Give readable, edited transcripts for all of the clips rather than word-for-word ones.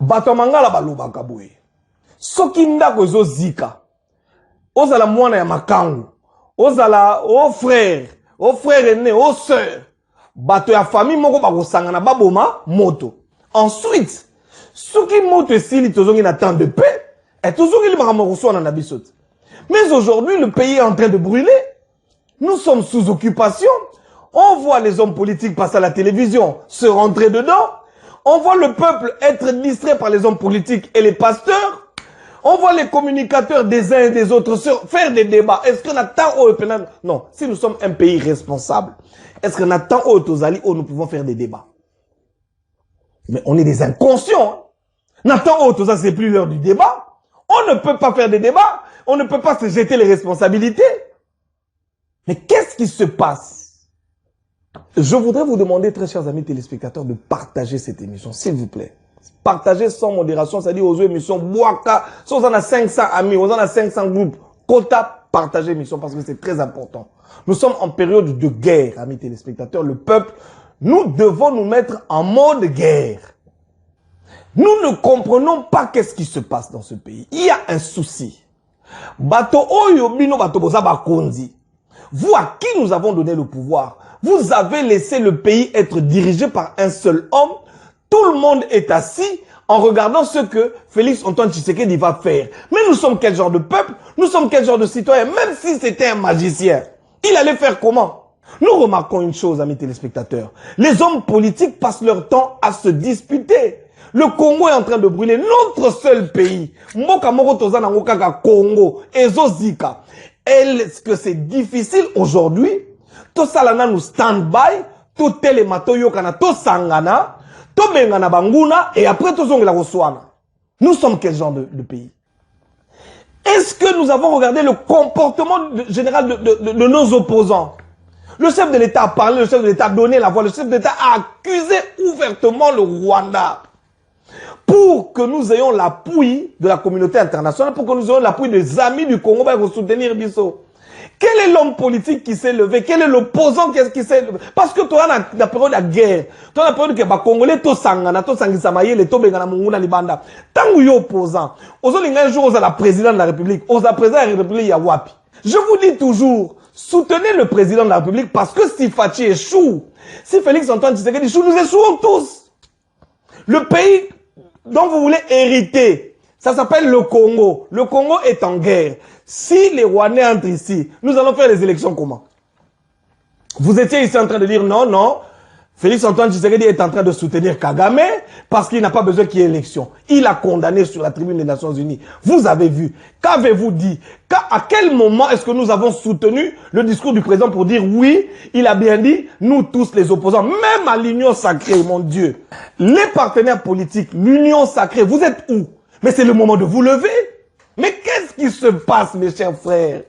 bato mangala baloba kaboué. Soki ndako ezo zika. Ozala mwana ya makangu. Ozala o frère aîné, o sœur. Bato ya famille moko bakosangana baboma moto. Ensuite, soki moto esili tozongi na temps de paix, et tozongi li bakamokoso na biso. Mais aujourd'hui, le pays est en train de brûler. Nous sommes sous occupation. On voit les hommes politiques passer à la télévision, se rentrer dedans. On voit le peuple être distrait par les hommes politiques et les pasteurs. On voit les communicateurs des uns et des autres faire des débats. Est-ce qu'on attend au pénal? Non. Si nous sommes un pays responsable, est-ce qu'on attend au Tozali où nous pouvons faire des débats? Mais on est des inconscients. Nathan au Tozali, c'est plus l'heure du débat. On ne peut pas faire des débats. On ne peut pas se jeter les responsabilités. Mais qu'est-ce qui se passe? Je voudrais vous demander, très chers amis téléspectateurs, de partager cette émission, s'il vous plaît. Partagez sans modération, c'est-à-dire aux émissions Boaka, si on en a 500 amis, on en a 500 groupes, quota, partagez l'émission parce que c'est très important. Nous sommes en période de guerre, amis téléspectateurs, le peuple, nous devons nous mettre en mode guerre. Nous ne comprenons pas qu'est-ce qui se passe dans ce pays. Il y a un souci. Bato oyo bino bato boza bakonzi. Vous à qui nous avons donné le pouvoir? Vous avez laissé le pays être dirigé par un seul homme. Tout le monde est assis en regardant ce que Félix Antoine Tshisekedi va faire. Mais nous sommes quel genre de peuple? Nous sommes quel genre de citoyens? Même si c'était un magicien, il allait faire comment? Nous remarquons une chose, amis téléspectateurs. Les hommes politiques passent leur temps à se disputer. Le Congo est en train de brûler, notre seul pays. Mboka moko tozana ngokaka Congo, Ezozika. Est-ce que c'est difficile aujourd'hui? Tout ça là, nous stand-by, tout télémato yokana, tout sangana, tout bengana banguna, et après tout la roswana. Nous sommes quel genre de pays? Est-ce que nous avons regardé le comportement général de nos opposants? Le chef de l'État a parlé, le chef de l'État a donné la voix, le chef de l'État a accusé ouvertement le Rwanda. Pour que nous ayons l'appui de la communauté internationale, pour que nous ayons l'appui des amis du Congo pour soutenir Bisso. Quel est l'homme politique qui s'est levé? Quel est l'opposant qui s'est levé? Parce que toi, dans la période de la guerre, toi, dans la période que les Congolais, tous sangana, tous sangisamaye, les tobengana munguna libanda. Tant que vous opposant, aux un jour, vous êtes la présidente de la République, aux président de la République, Yawapi. Je vous dis toujours, soutenez le président de la République parce que si Fachi échoue, si Félix Antoine Tshisekedi échoue, nous échouons tous. Le pays dont vous voulez hériter, ça s'appelle le Congo. Le Congo est en guerre. Si les Rwandais entrent ici, nous allons faire les élections comment? Vous étiez ici en train de dire non, non. Félix Antoine Tshisekedi est en train de soutenir Kagame parce qu'il n'a pas besoin qu'il y ait élection. Il a condamné sur la tribune des Nations Unies. Vous avez vu. Qu'avez-vous dit? À quel moment est-ce que nous avons soutenu le discours du président pour dire oui, il a bien dit, nous tous les opposants, même à l'Union sacrée, mon Dieu. Les partenaires politiques, l'Union sacrée, vous êtes où? Mais c'est le moment de vous lever. Mais qu'est-ce qui se passe, mes chers frères?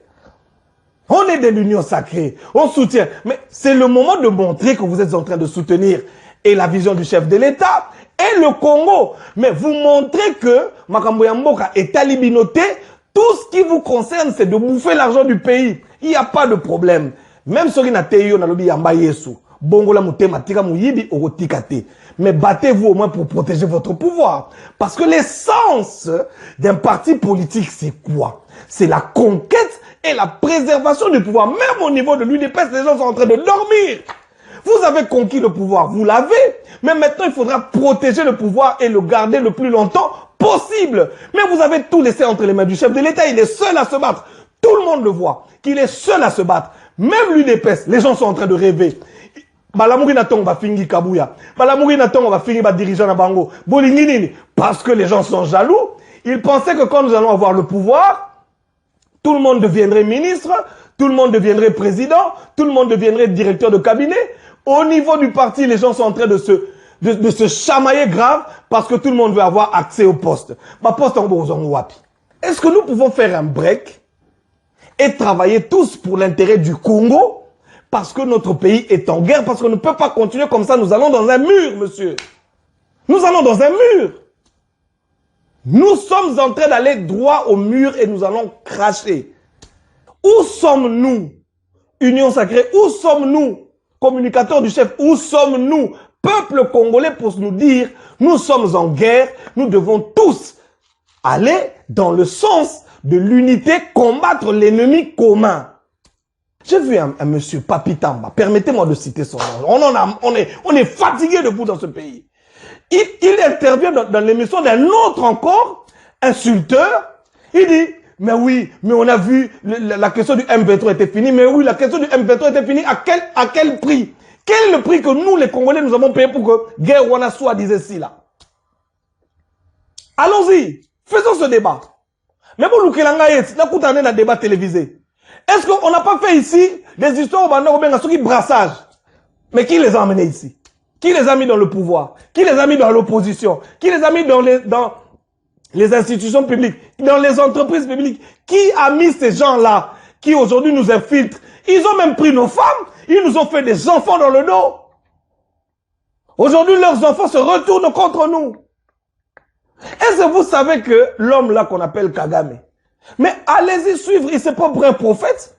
On est de l'Union sacrée, on soutient. Mais c'est le moment de montrer que vous êtes en train de soutenir et la vision du chef de l'État et le Congo. Mais vous montrez que Makambo Yamboka est talibinoté. Tout ce qui vous concerne, c'est de bouffer l'argent du pays. Il n'y a pas de problème. Même si on a teyo na lobi yamba yesu. Bongola mutema tika muyibi orotikate. Mais battez-vous au moins pour protéger votre pouvoir. Parce que l'essence d'un parti politique, c'est quoi? C'est la conquête et la préservation du pouvoir. Même au niveau de l'UDPS, les gens sont en train de dormir. Vous avez conquis le pouvoir, vous l'avez. Mais maintenant, il faudra protéger le pouvoir et le garder le plus longtemps possible. Mais vous avez tout laissé entre les mains du chef de l'État. Il est seul à se battre. Tout le monde le voit. Qu'il est seul à se battre. Même l'UDPS, les gens sont en train de rêver. Balamouri Natong va finir Kabouya. Balamouri Natong va finir dirigeant na Bango. Bolinginini. Parce que les gens sont jaloux. Ils pensaient que quand nous allons avoir le pouvoir, tout le monde deviendrait ministre, tout le monde deviendrait président, tout le monde deviendrait directeur de cabinet. Au niveau du parti, les gens sont en train de se chamailler grave parce que tout le monde veut avoir accès au poste. Est-ce que nous pouvons faire un break et travailler tous pour l'intérêt du Congo? Parce que notre pays est en guerre, parce qu'on ne peut pas continuer comme ça. Nous allons dans un mur, monsieur. Nous allons dans un mur. Nous sommes en train d'aller droit au mur et nous allons cracher. Où sommes-nous, Union sacrée? Où sommes-nous, communicateurs du chef? Où sommes-nous, peuple congolais pour nous dire, nous sommes en guerre, nous devons tous aller dans le sens de l'unité, combattre l'ennemi commun. J'ai vu un monsieur Papitamba, permettez-moi de citer son nom, on est fatigué de vous dans ce pays. Il intervient dans l'émission d'un autre encore, insulteur, il dit, mais oui, mais on a vu, la question du M23 était finie, mais oui, la question du M23 était finie, à quel prix? Quel est le prix que nous, les Congolais, nous avons payé pour que guerre Wana soit disait ci là? Allons-y, faisons ce débat. Mais pour Lukelanga Yet, là, quand on est dans un débat télévisé, est-ce qu'on n'a pas fait ici des histoires où qui brassage? Mais qui les a amenés ici? Qui les a mis dans le pouvoir? Qui les a mis dans l'opposition? Qui les a mis dans les institutions publiques, dans les entreprises publiques? Qui a mis ces gens-là qui aujourd'hui nous infiltrent? Ils ont même pris nos femmes, ils nous ont fait des enfants dans le dos. Aujourd'hui, leurs enfants se retournent contre nous. Est-ce que vous savez que l'homme là qu'on appelle Kagame, mais allez-y suivre, il ne s'est pas pour un prophète.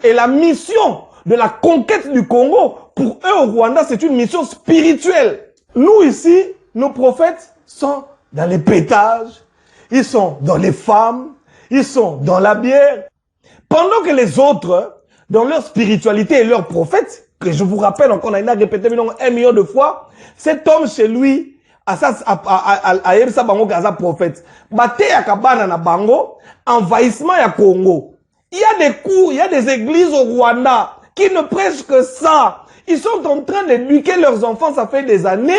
Et la mission de la conquête du Congo, pour eux au Rwanda, c'est une mission spirituelle. Nous ici, nos prophètes sont dans les pétages, ils sont dans les femmes, ils sont dans la bière. Pendant que les autres, dans leur spiritualité et leurs prophètes, que je vous rappelle encore, on a répété 1 million de fois, cet homme chez lui, Ayebsa Bango Gaza prophète. Bate Yakabana na Bango, envahissement ya Congo. Il y a des cours, il y a des églises au Rwanda qui ne prêchent que ça. Ils sont en train d'éduquer leurs enfants, ça fait des années.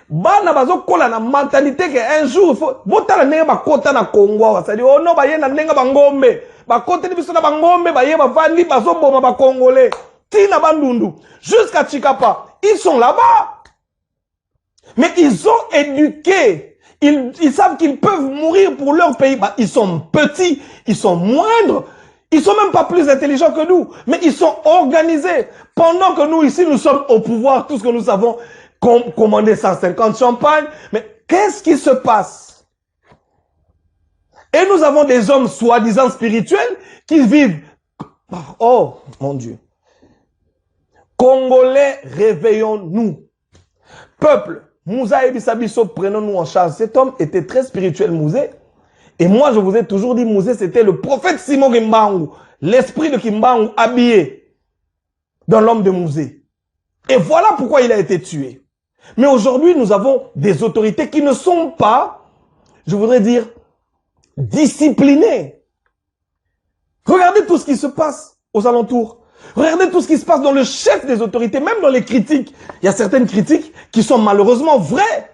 Bana bazo kola na mentalité qu'un jour, il faut, botala nenga bakota na Congo. Ça dit, oh non, baye na nenga bangombe. Bakota ni biso na bangombe, baye bavandi, bazo boma ba Congolais. Tina bandundu. Jusqu'à Chikapa. Ils sont là-bas. Mais ils ont éduqué. Ils savent qu'ils peuvent mourir pour leur pays. Bah, ils sont petits, ils sont moindres. Ils sont même pas plus intelligents que nous. Mais ils sont organisés. Pendant que nous, ici, nous sommes au pouvoir, tout ce que nous savons, commander 150 champagnes. Mais qu'est-ce qui se passe? Et nous avons des hommes soi-disant spirituels qui vivent... Oh, mon Dieu. Congolais, réveillons-nous. Peuple, Moussa et Bissabiso, prenons-nous en charge. Cet homme était très spirituel, Mouzé. Et moi, je vous ai toujours dit, Mouzé, c'était le prophète Simon Kimbangu, l'esprit de Kimbangu habillé dans l'homme de Mouzé. Et voilà pourquoi il a été tué. Mais aujourd'hui, nous avons des autorités qui ne sont pas, je voudrais dire, disciplinées. Regardez tout ce qui se passe aux alentours. Regardez tout ce qui se passe dans le chef des autorités, même dans les critiques. Il y a certaines critiques qui sont malheureusement vraies.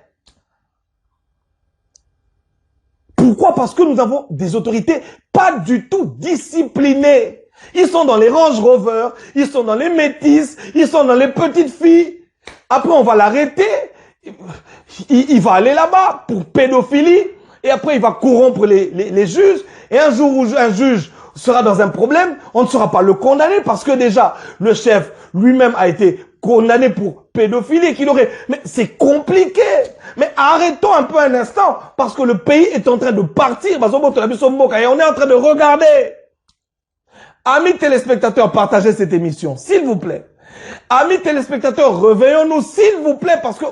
Pourquoi? Parce que nous avons des autorités pas du tout disciplinées. Ils sont dans les Range Rover, ils sont dans les métis, ils sont dans les petites filles. Après, on va l'arrêter. Il va aller là-bas pour pédophilie. Et après, il va corrompre les juges. Et un jour où un juge sera dans un problème, on ne saura pas le condamner parce que déjà, le chef lui-même a été condamné pour pédophilie. Mais c'est compliqué. Mais arrêtons un peu un instant parce que le pays est en train de partir. Et on est en train de regarder. Amis téléspectateurs, partagez cette émission, s'il vous plaît. Amis téléspectateurs, réveillons-nous, s'il vous plaît, parce que